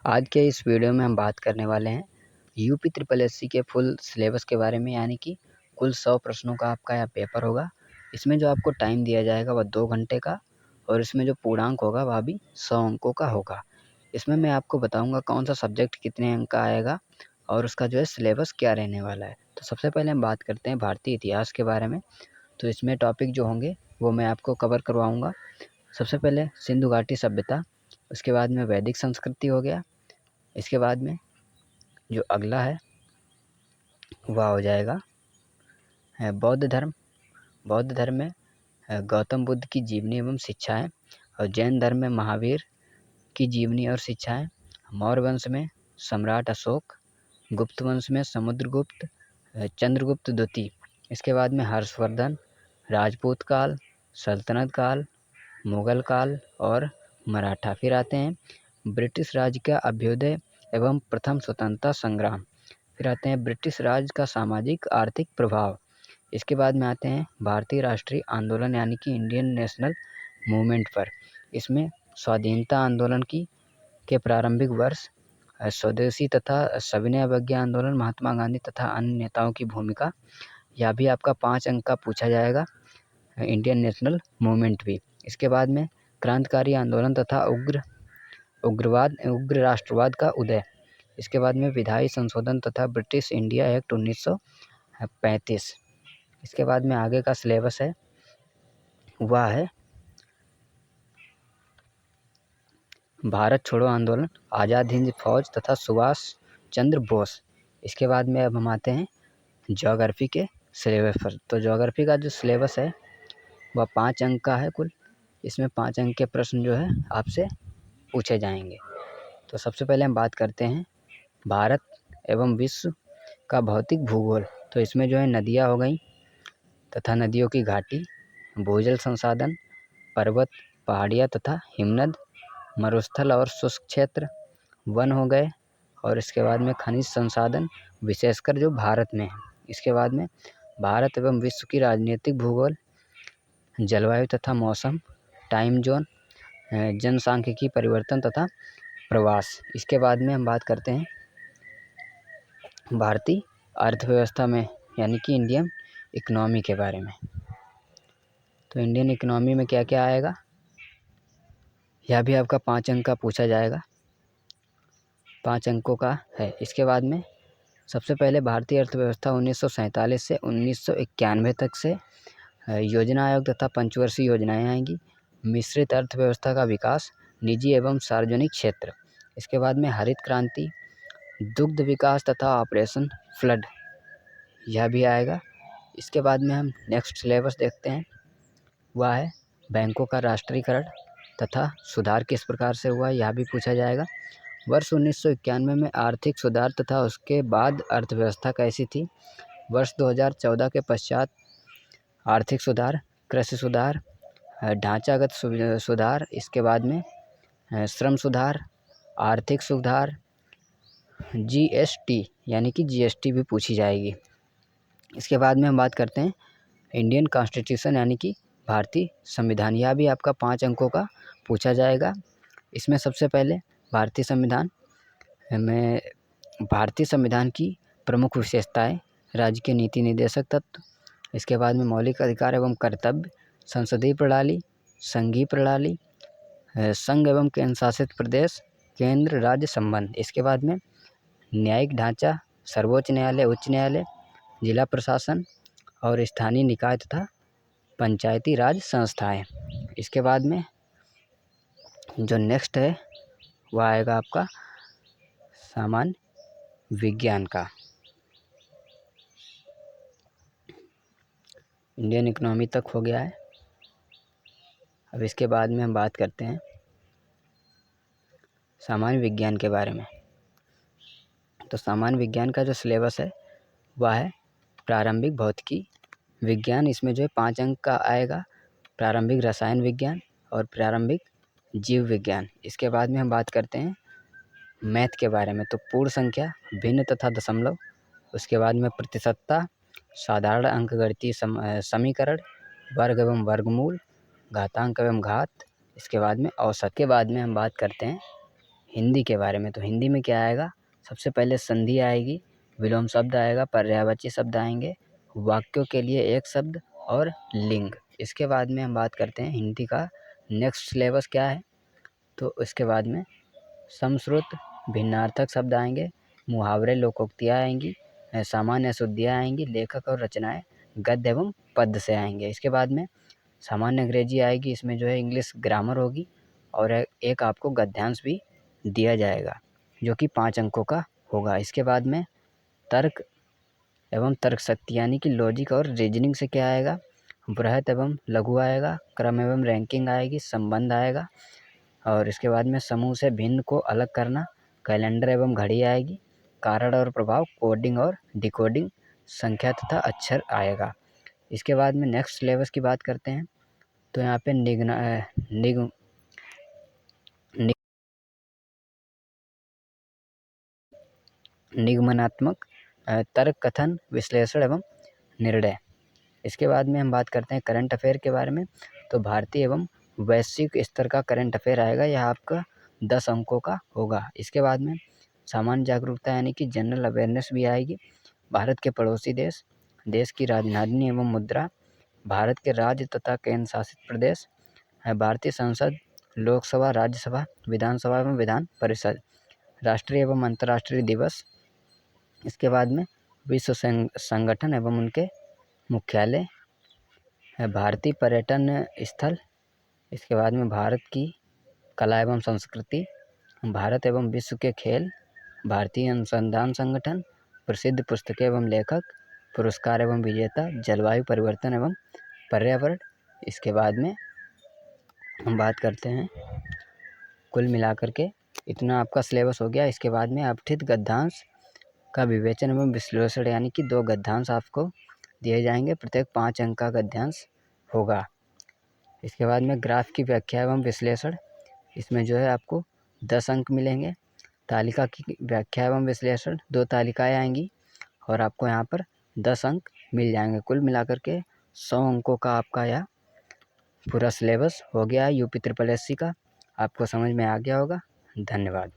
आज के इस वीडियो में हम बात करने वाले हैं यूपी ट्रिपल एससी के फुल सिलेबस के बारे में, यानी कि कुल 100 प्रश्नों का आपका यह पेपर होगा। इसमें जो आपको टाइम दिया जाएगा वह 2 घंटे का, और इसमें जो पूर्णांक होगा वह भी 100 अंकों का होगा। इसमें मैं आपको बताऊंगा कौन सा सब्जेक्ट कितने अंक का आएगा और उसका जो है सिलेबस क्या रहने वाला है। तो सबसे पहले हम बात करते हैं भारतीय इतिहास के बारे में। तो इसमें टॉपिक जो होंगे वो मैं आपको कवर करवाऊँगा। सबसे पहले सिंधु घाटी सभ्यता, उसके बाद में वैदिक संस्कृति हो गया। इसके बाद में जो अगला है वह हो जाएगा बौद्ध धर्म। बौद्ध धर्म में गौतम बुद्ध की जीवनी एवं शिक्षाएं, और जैन धर्म में महावीर की जीवनी और शिक्षाएं। मौर्य वंश में सम्राट अशोक, गुप्त वंश में समुद्रगुप्त, चंद्रगुप्त द्वितीय। इसके बाद में हर्षवर्धन, राजपूत काल, सल्तनत काल, मुगल काल और मराठा। फिर आते हैं ब्रिटिश राज का अभ्युदय एवं प्रथम स्वतंत्रता संग्राम। फिर आते हैं ब्रिटिश राज का सामाजिक आर्थिक प्रभाव। इसके बाद में आते हैं भारतीय राष्ट्रीय आंदोलन यानी कि इंडियन नेशनल मूवमेंट पर। इसमें स्वाधीनता आंदोलन के प्रारंभिक वर्ष, स्वदेशी तथा सविनय अवज्ञा आंदोलन, महात्मा गांधी तथा अन्य नेताओं की भूमिका। यह भी आपका 5 अंक का पूछा जाएगा, इंडियन नेशनल मूवमेंट भी। इसके बाद में क्रांतिकारी आंदोलन तथा उग्र राष्ट्रवाद का उदय। इसके बाद में विधायी संशोधन तथा ब्रिटिश इंडिया एक्ट 1935। इसके बाद में आगे का सिलेबस है वह है भारत छोड़ो आंदोलन, आज़ाद हिंद फौज तथा सुभाष चंद्र बोस। इसके बाद में अब हम आते हैं ज्योग्राफी के सिलेबस पर। तो ज्योग्राफी का जो सिलेबस है वह 5 अंक का है कुल। इसमें 5 अंक के प्रश्न जो है आपसे पूछे जाएंगे। तो सबसे पहले हम बात करते हैं भारत एवं विश्व का भौतिक भूगोल। तो इसमें जो है नदियाँ हो गई तथा नदियों की घाटी, भूजल संसाधन, पर्वत, पहाड़ियाँ तथा हिमनद, मरुस्थल और शुष्क क्षेत्र, वन हो गए, और इसके बाद में खनिज संसाधन विशेषकर जो भारत में है। इसके बाद में भारत एवं विश्व की राजनीतिक भूगोल, जलवायु तथा मौसम, टाइम जोन, जनसांख्यिकी परिवर्तन तथा प्रवास। इसके बाद में हम बात करते हैं भारतीय अर्थव्यवस्था में, यानी कि इंडियन इकोनॉमी के बारे में। तो इंडियन इकोनॉमी में क्या क्या आएगा यह भी आपका 5 अंक का पूछा जाएगा, 5 अंकों का है। इसके बाद में सबसे पहले भारतीय अर्थव्यवस्था 1947 से 1991 तक से योजना आयोग तथा पंचवर्षीय योजनाएं आएंगी। मिश्रित अर्थव्यवस्था का विकास, निजी एवं सार्वजनिक क्षेत्र। इसके बाद में हरित क्रांति, दुग्ध विकास तथा ऑपरेशन फ्लड, यह भी आएगा। इसके बाद में हम नेक्स्ट सिलेबस देखते हैं, वह है बैंकों का राष्ट्रीयकरण तथा सुधार किस प्रकार से हुआ, यह भी पूछा जाएगा। वर्ष 1991 में आर्थिक सुधार तथा उसके बाद अर्थव्यवस्था कैसी थी। वर्ष 2014 के पश्चात आर्थिक सुधार, कृषि सुधार, ढांचागत सुधार, इसके बाद में श्रम सुधार, आर्थिक सुधार, जीएसटी यानी कि जीएसटी भी पूछी जाएगी। इसके बाद में हम बात करते हैं इंडियन कॉन्स्टिट्यूशन यानी कि भारतीय संविधान। यह भी आपका 5 अंकों का पूछा जाएगा। इसमें सबसे पहले भारतीय संविधान की प्रमुख विशेषताएं, राज्य के नीति निर्देशक तत्व। इसके बाद में मौलिक अधिकार एवं कर्तव्य, संसदीय प्रणाली, संघीय प्रणाली, संघ एवं केंद्र शासित प्रदेश, केंद्र राज्य संबंध। इसके बाद में न्यायिक ढांचा, सर्वोच्च न्यायालय, उच्च न्यायालय, जिला प्रशासन और स्थानीय निकाय तथा पंचायती राज संस्थाएं। इसके बाद में जो नेक्स्ट है वह आएगा आपका सामान्य विज्ञान का। इंडियन इकोनॉमी तक हो गया है। अब इसके बाद में हम बात करते हैं सामान्य विज्ञान के बारे में। तो सामान्य विज्ञान का जो सिलेबस है वह है प्रारंभिक भौतिकी विज्ञान। इसमें जो है 5 अंक का आएगा, प्रारंभिक रसायन विज्ञान और प्रारंभिक जीव विज्ञान। इसके बाद में हम बात करते हैं मैथ के बारे में। तो पूर्ण संख्या, भिन्न तथा दशमलव, उसके बाद में प्रतिशतता, साधारण अंकगणितीय समीकरण, वर्ग एवं वर्गमूल, घातांक एवं घात, इसके बाद में औसत। के बाद में हम बात करते हैं हिंदी के बारे में, तो हिंदी में क्या आएगा, सबसे पहले संधि आएगी, विलोम शब्द आएगा, पर्यायवाची शब्द आएंगे, वाक्यों के लिए एक शब्द और लिंग। इसके बाद में हम बात करते हैं हिंदी का नेक्स्ट सिलेबस क्या है। तो इसके बाद में समश्रुत भिन्नार्थक शब्द आएंगे, मुहावरे लोकोक्तियाँ आएंगी, सामान्य शुद्धियाँ आएंगी, लेखक और रचनाएं गद्य एवं पद्य से आएंगे। इसके बाद में सामान्य अंग्रेजी आएगी, इसमें जो है इंग्लिश ग्रामर होगी और एक आपको गद्यांश भी दिया जाएगा जो कि 5 अंकों का होगा। इसके बाद में तर्क एवं तर्क शक्ति यानी कि लॉजिक और रीजनिंग से क्या आएगा, बृहत एवं लघु आएगा, क्रम एवं रैंकिंग आएगी, संबंध आएगा और इसके बाद में समूह से भिन्न को अलग करना, कैलेंडर एवं घड़ी आएगी, कारण और प्रभाव, कोडिंग और डिकोडिंग, संख्या तथा अक्षर आएगा। इसके बाद में नेक्स्ट सिलेबस की बात करते हैं। तो यहाँ पे निगमनात्मक तर्क, कथन, विश्लेषण एवं निर्णय। इसके बाद में हम बात करते हैं करंट अफेयर के बारे में। तो भारतीय एवं वैश्विक स्तर का करंट अफेयर आएगा, यह आपका 10 अंकों का होगा। इसके बाद में सामान्य जागरूकता यानी कि जनरल अवेयरनेस भी आएगी, भारत के पड़ोसी देश, देश की राजधानी एवं मुद्रा, भारत के राज्य तथा केंद्र शासित प्रदेश, भारतीय संसद, लोकसभा, राज्यसभा, विधानसभा एवं विधान परिषद, राष्ट्रीय एवं अंतर्राष्ट्रीय दिवस। इसके बाद में विश्व संगठन एवं उनके मुख्यालय, भारतीय पर्यटन स्थल। इसके बाद में भारत की कला एवं संस्कृति, भारत एवं विश्व के खेल, भारतीय अनुसंधान संगठन, प्रसिद्ध पुस्तकें एवं लेखक, पुरस्कार एवं विजेता, जलवायु परिवर्तन एवं पर्यावरण। इसके बाद में हम बात करते हैं, कुल मिलाकर के इतना आपका सिलेबस हो गया। इसके बाद में अपठित गद्यांश का विवेचन एवं विश्लेषण यानी कि 2 गद्यांश आपको दिए जाएंगे, प्रत्येक 5 अंक का गद्यांश होगा। इसके बाद में ग्राफ की व्याख्या एवं विश्लेषण, इसमें जो है आपको 10 अंक मिलेंगे। तालिका की व्याख्या एवं विश्लेषण 2 तालिकाएँ आएंगी और आपको यहाँ पर 10 अंक मिल जाएंगे। कुल मिलाकर के 100 अंकों का आपका यह पूरा सिलेबस हो गया है यूपी ट्रिपल एससी का। आपको समझ में आ गया होगा। धन्यवाद।